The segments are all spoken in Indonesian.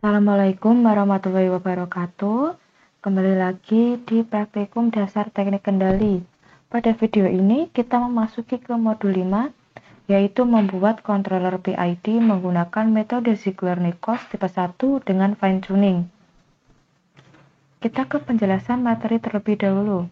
Assalamualaikum warahmatullahi wabarakatuh. Kembali lagi di praktikum dasar teknik kendali. Pada video ini kita memasuki ke modul 5, yaitu membuat controller PID menggunakan metode Ziegler-Nichols tipe 1 dengan fine tuning. Kita ke penjelasan materi terlebih dahulu.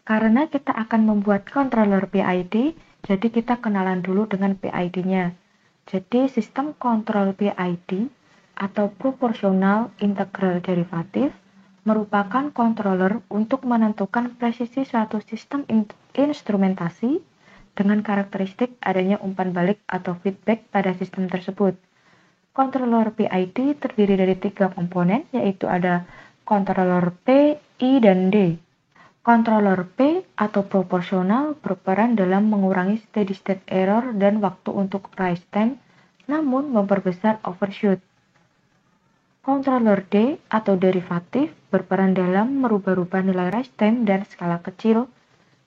Karena kita akan membuat controller PID, jadi kita kenalan dulu dengan PID-nya. Jadi sistem kontrol PID atau proporsional integral derivatif merupakan controller untuk menentukan presisi suatu sistem instrumentasi dengan karakteristik adanya umpan balik atau feedback pada sistem tersebut. Controller PID terdiri dari 3 komponen, yaitu ada controller P, I, dan D. Controller P atau proporsional berperan dalam mengurangi steady state error dan waktu untuk rise time, namun memperbesar overshoot. Controller D atau derivatif berperan dalam merubah-rubah nilai rise time dan skala kecil,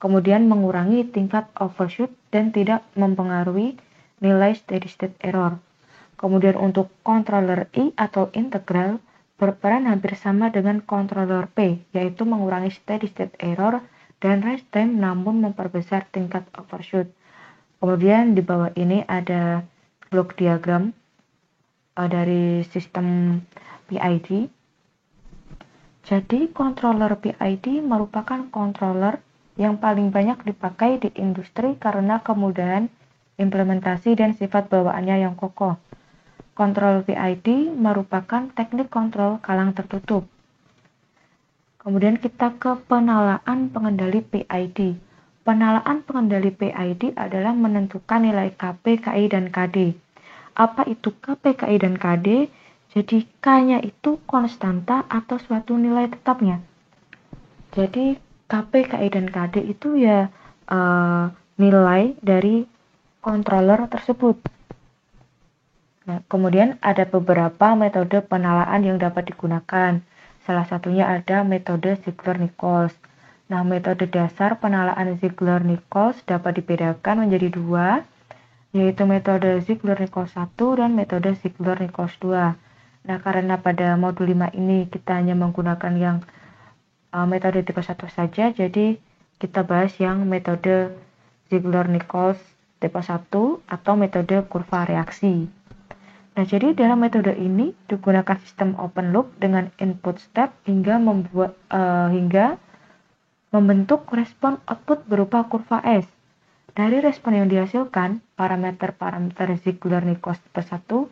kemudian mengurangi tingkat overshoot dan tidak mempengaruhi nilai steady state error. Kemudian untuk controller I atau integral berperan hampir sama dengan controller P, yaitu mengurangi steady state error dan rise time namun memperbesar tingkat overshoot. Kemudian di bawah ini ada block diagram dari sistem PID. Jadi controller PID merupakan controller yang paling banyak dipakai di industri karena kemudahan implementasi dan sifat bawaannya yang kokoh. Kontrol PID merupakan teknik kontrol kalang tertutup. Kemudian kita ke penalaan pengendali PID. Penalaan pengendali PID adalah menentukan nilai KP, KI, dan KD. Apa itu KP, KI, dan KD? Jadi K-nya itu konstanta atau suatu nilai tetapnya. Jadi KP, KI, dan KD itu ya nilai dari controller tersebut. Nah, kemudian ada beberapa metode penalaan yang dapat digunakan. Salah satunya ada metode Ziegler-Nichols. Nah, metode dasar penalaan Ziegler-Nichols dapat dibedakan menjadi dua, yaitu metode Ziegler-Nichols 1 dan metode Ziegler-Nichols 2. Nah, karena pada modul 5 ini kita hanya menggunakan yang metode tipe 1 saja, jadi kita bahas yang metode Ziegler-Nichols tipe 1 atau metode kurva reaksi. Nah, jadi dalam metode ini digunakan sistem open loop dengan input step hingga membentuk respon output berupa kurva S. Dari respon yang dihasilkan, parameter-parameter Ziegler-Nichols tipe 1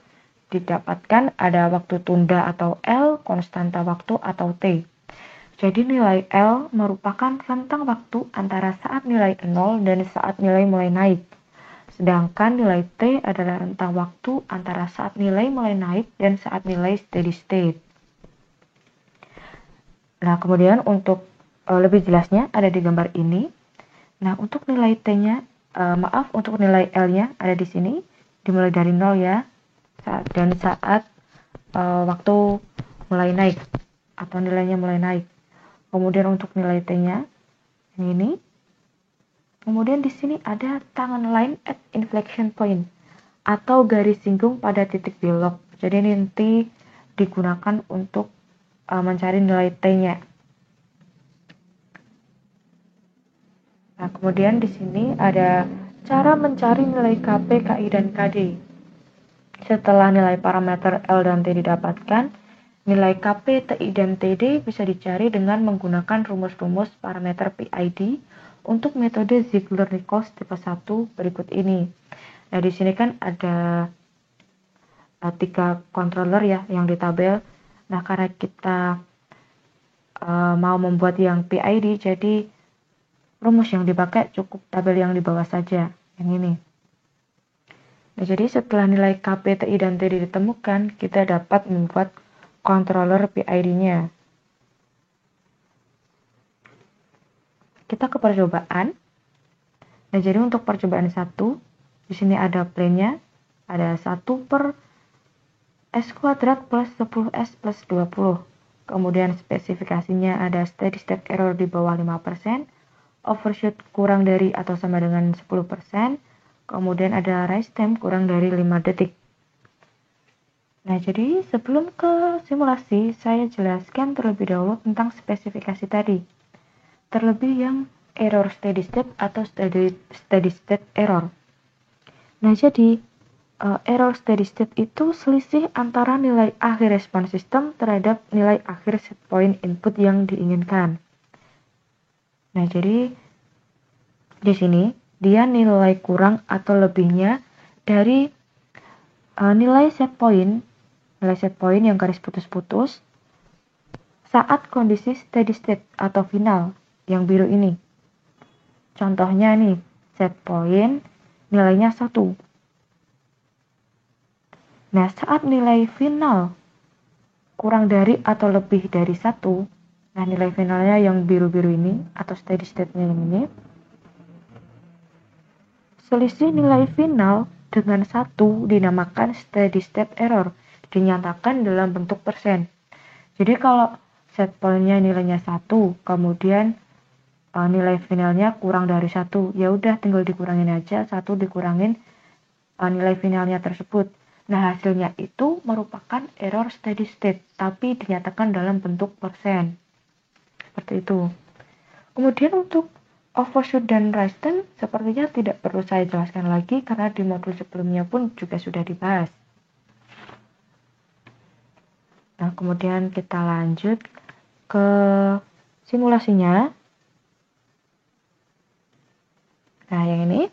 didapatkan ada waktu tunda atau L, konstanta waktu atau T. Jadi nilai L merupakan rentang waktu antara saat nilai 0 dan saat nilai mulai naik. Sedangkan nilai T adalah rentang waktu antara saat nilai mulai naik dan saat nilai steady state. Nah, kemudian untuk lebih jelasnya ada di gambar ini. Nah, untuk nilai T-nya, untuk nilai L-nya ada di sini, dimulai dari 0 ya, dan saat waktu mulai naik atau nilainya mulai naik. Kemudian untuk nilai T-nya, ini. Kemudian di sini ada tangan line at inflection point atau garis singgung pada titik belok. Jadi nanti digunakan untuk mencari nilai T-nya. Nah, kemudian di sini ada cara mencari nilai KP, KI, dan KD. Setelah nilai parameter L dan T didapatkan, nilai KP, TI, dan TD bisa dicari dengan menggunakan rumus-rumus parameter PID untuk metode Ziegler-Nichols tipe 1 berikut ini. Nah, di sini kan ada 3 controller ya yang di tabel. Nah, karena kita mau membuat yang PID, jadi rumus yang dipakai cukup tabel yang di bawah saja, yang ini. Nah, jadi setelah nilai KP, TI, dan TD ditemukan, kita dapat membuat controller PID-nya. Kita ke percobaan. Nah, jadi untuk percobaan 1, di sini ada plane-nya, ada 1 per S kuadrat plus 10S plus 20. Kemudian spesifikasinya ada steady state error di bawah 5%, overshoot kurang dari atau sama dengan 10%, kemudian ada rise time kurang dari 5 detik. Nah, jadi sebelum ke simulasi, saya jelaskan terlebih dahulu tentang spesifikasi tadi. Terlebih yang error steady state atau steady state error. Nah, jadi error steady state itu selisih antara nilai akhir respon sistem terhadap nilai akhir set point input yang diinginkan. Nah, jadi di sini dia nilai kurang atau lebihnya dari nilai set point yang garis putus-putus saat kondisi steady state atau final yang biru ini. Contohnya nih, set point nilainya 1. Nah, saat nilai final kurang dari atau lebih dari 1, nah nilai finalnya yang biru-biru ini atau steady state-nya yang ini, selisih nilai final dengan 1 dinamakan steady state error, dinyatakan dalam bentuk persen. Jadi kalau set point-nya nilainya 1, kemudian nilai finalnya kurang dari 1, ya udah tinggal dikurangin aja 1 dikurangin nilai finalnya tersebut. Nah, hasilnya itu merupakan error steady state, tapi dinyatakan dalam bentuk persen. Seperti itu. Kemudian untuk overshoot dan rise time sepertinya tidak perlu saya jelaskan lagi karena di modul sebelumnya pun juga sudah dibahas. Nah, kemudian kita lanjut ke simulasinya. Nah, yang ini.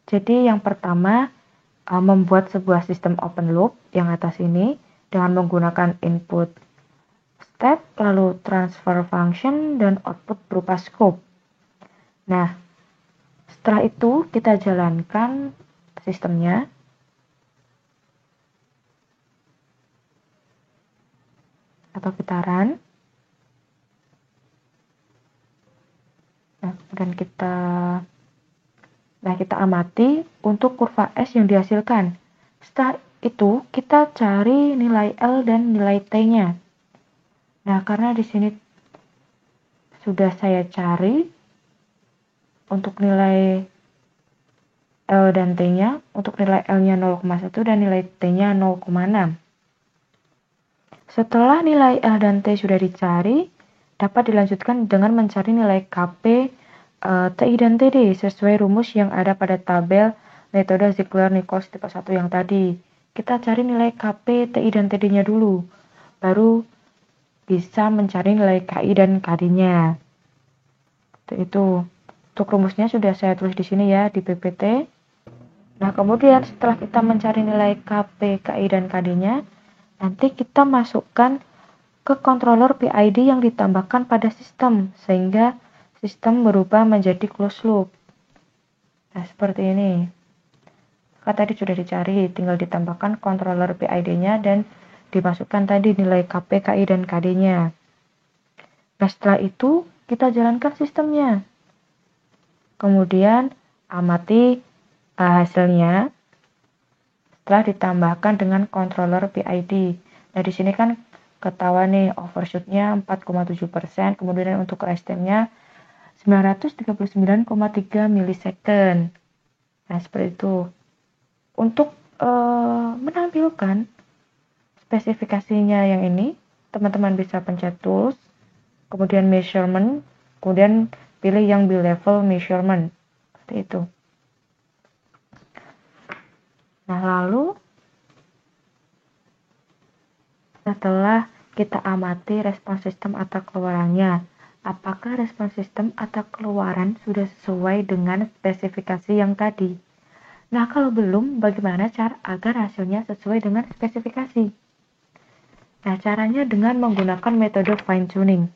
Jadi yang pertama membuat sebuah sistem open loop yang atas ini dengan menggunakan input step, lalu transfer function, dan output berupa scope. Nah, setelah itu kita jalankan sistemnya. Atau kita run. Nah, kemudian kita amati untuk kurva S yang dihasilkan. Setelah itu kita cari nilai L dan nilai T-nya. Nah, karena di sini sudah saya cari untuk nilai L dan T-nya, untuk nilai L-nya 0,1 dan nilai T-nya 0,6. Setelah nilai L dan T sudah dicari, dapat dilanjutkan dengan mencari nilai KP, TI dan TD sesuai rumus yang ada pada tabel metode Ziegler-Nichols tipe 1 yang tadi. Kita cari nilai KP, TI dan TD-nya dulu. Baru bisa mencari nilai KI dan KD-nya. Itu. Untuk rumusnya sudah saya tulis di sini ya di PPT. Nah, kemudian setelah kita mencari nilai KP, KI dan KD-nya, nanti kita masukkan ke controller PID yang ditambahkan pada sistem sehingga sistem berubah menjadi closed loop. Nah, seperti ini. Kan tadi sudah dicari, tinggal ditambahkan controller PID-nya dan dimasukkan tadi nilai KP, KI, dan KD-nya. Nah, setelah itu kita jalankan sistemnya. Kemudian amati hasilnya setelah ditambahkan dengan controller PID. Nah, di sini kan ketahuan nih overshoot-nya 4,7%, kemudian untuk rise time-nya 939,3 milisecond. Nah, seperti itu. Untuk menampilkan spesifikasinya yang ini, teman-teman bisa pencet tools, kemudian measurement, kemudian pilih yang B-level measurement. Seperti itu. Nah, lalu setelah kita amati respon sistem atau keluarannya, apakah respon sistem atau keluaran sudah sesuai dengan spesifikasi yang tadi? Nah, kalau belum, bagaimana cara agar hasilnya sesuai dengan spesifikasi? Nah, caranya dengan menggunakan metode fine tuning.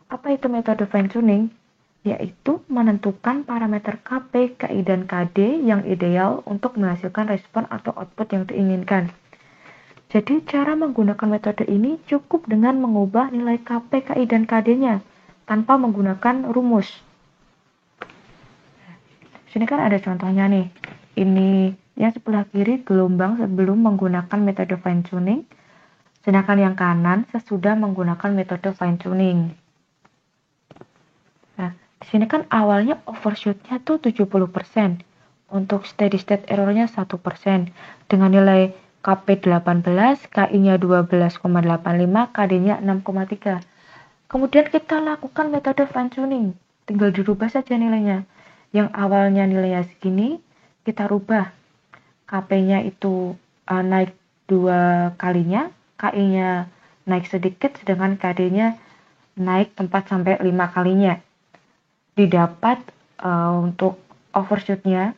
Apa itu metode fine tuning? Yaitu menentukan parameter KP, KI, dan KD yang ideal untuk menghasilkan respon atau output yang diinginkan. Jadi, cara menggunakan metode ini cukup dengan mengubah nilai KP, KI, dan KD-nya tanpa menggunakan rumus. Sini kan ada contohnya nih. Ini yang sebelah kiri gelombang sebelum menggunakan metode fine tuning, sedangkan yang kanan sesudah menggunakan metode fine tuning. Nah, di sini kan awalnya overshoot-nya tuh 70%. Untuk steady state error-nya 1%. Dengan nilai KP 18, KI-nya 12,85, KD-nya 6,3. Kemudian kita lakukan metode fine tuning, tinggal dirubah saja nilainya. Yang awalnya nilainya segini, kita rubah. KP-nya itu naik 2 kalinya, KI-nya naik sedikit, sedangkan KD-nya naik 4-5 kalinya. Didapat untuk overshoot-nya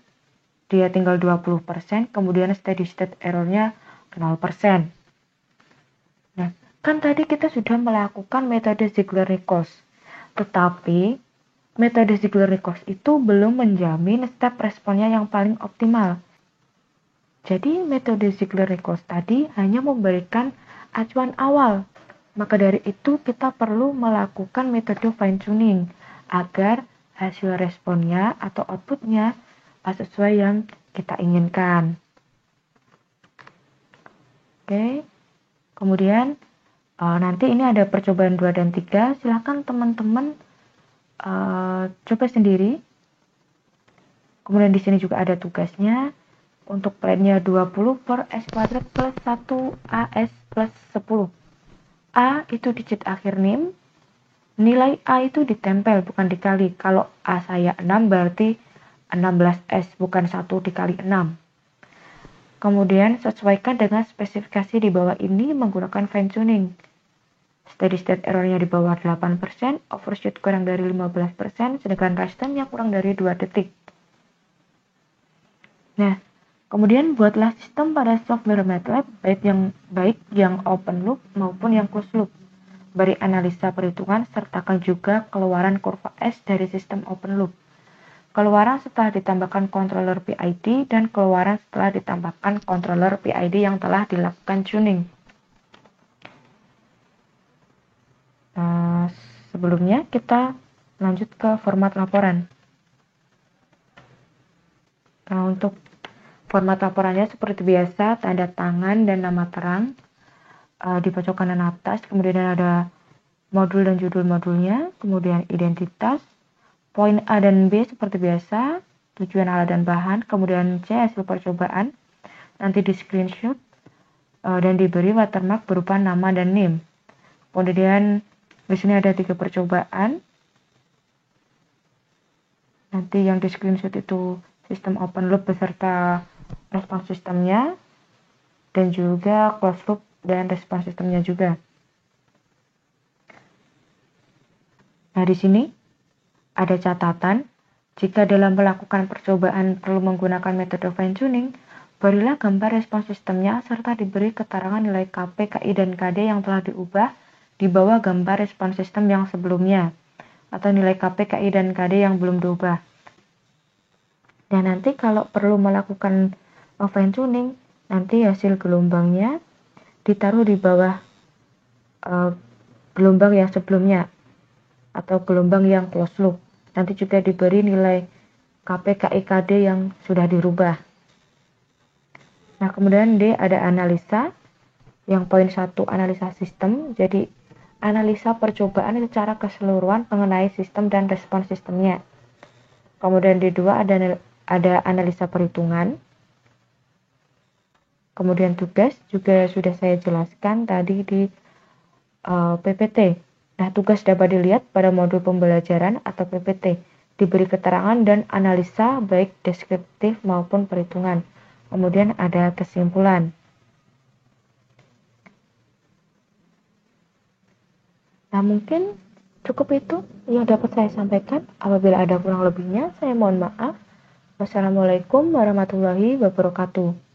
dia tinggal 20%, kemudian steady state error-nya 0%. Nah, kan tadi kita sudah melakukan metode Ziegler-Nichols, tetapi metode Ziegler-Nichols itu belum menjamin step responnya yang paling optimal. Jadi metode Ziegler-Nichols tadi hanya memberikan acuan awal. Maka dari itu kita perlu melakukan metode fine tuning agar hasil responnya atau outputnya sesuai yang kita inginkan. Oke. Kemudian nanti ini ada percobaan 2 dan 3. Silakan teman-teman coba sendiri. Kemudian di sini juga ada tugasnya. Untuk plan-nya 20 per S kuadrat plus 1 AS plus 10. A itu digit akhir NIM. Nilai A itu ditempel bukan dikali. Kalau A saya 6 berarti 16S bukan 1 dikali 6. Kemudian sesuaikan dengan spesifikasi di bawah ini menggunakan fine tuning. Steady state error-nya di bawah 8%, overshoot kurang dari 15%, sedangkan rest time-nya kurang dari 2 detik. Nah, kemudian buatlah sistem pada software MATLAB baik yang open loop maupun yang closed loop. Beri analisa perhitungan sertakan juga keluaran kurva S dari sistem open loop. Keluaran setelah ditambahkan controller PID dan keluaran setelah ditambahkan controller PID yang telah dilakukan tuning. Sebelumnya kita lanjut ke format laporan. Nah, untuk format laporannya seperti biasa, tanda tangan dan nama terang di pojok kanan atas, kemudian ada modul dan judul modulnya, kemudian identitas, poin A dan B seperti biasa, tujuan alat dan bahan, kemudian C hasil percobaan, nanti di screenshot dan diberi watermark berupa nama dan NIM. Kemudian di sini ada 3 percobaan. Nanti yang di screenshot itu sistem open loop beserta respons sistemnya dan juga closed loop dan respons sistemnya juga. Nah, di sini ada catatan, jika dalam melakukan percobaan perlu menggunakan metode fine tuning, berilah gambar respons sistemnya serta diberi keterangan nilai KP, KI, dan KD yang telah diubah di bawah gambar respons sistem yang sebelumnya, atau nilai KP, KI, dan KD yang belum diubah. Dan nanti kalau perlu melakukan fine tuning, nanti hasil gelombangnya ditaruh di bawah gelombang yang sebelumnya, atau gelombang yang closed loop. Nanti juga diberi nilai KP, KI, KD yang sudah dirubah. Nah, kemudian D ada analisa. Yang poin 1 analisa sistem. Jadi analisa percobaan secara keseluruhan mengenai sistem dan respons sistemnya. Kemudian D2 ada analisa perhitungan. Kemudian tugas juga sudah saya jelaskan tadi di PPT. Nah, tugas dapat dilihat pada modul pembelajaran atau PPT. Diberi keterangan dan analisa baik deskriptif maupun perhitungan. Kemudian ada kesimpulan. Nah, mungkin cukup itu yang dapat saya sampaikan. Apabila ada kurang lebihnya, saya mohon maaf. Wassalamualaikum warahmatullahi wabarakatuh.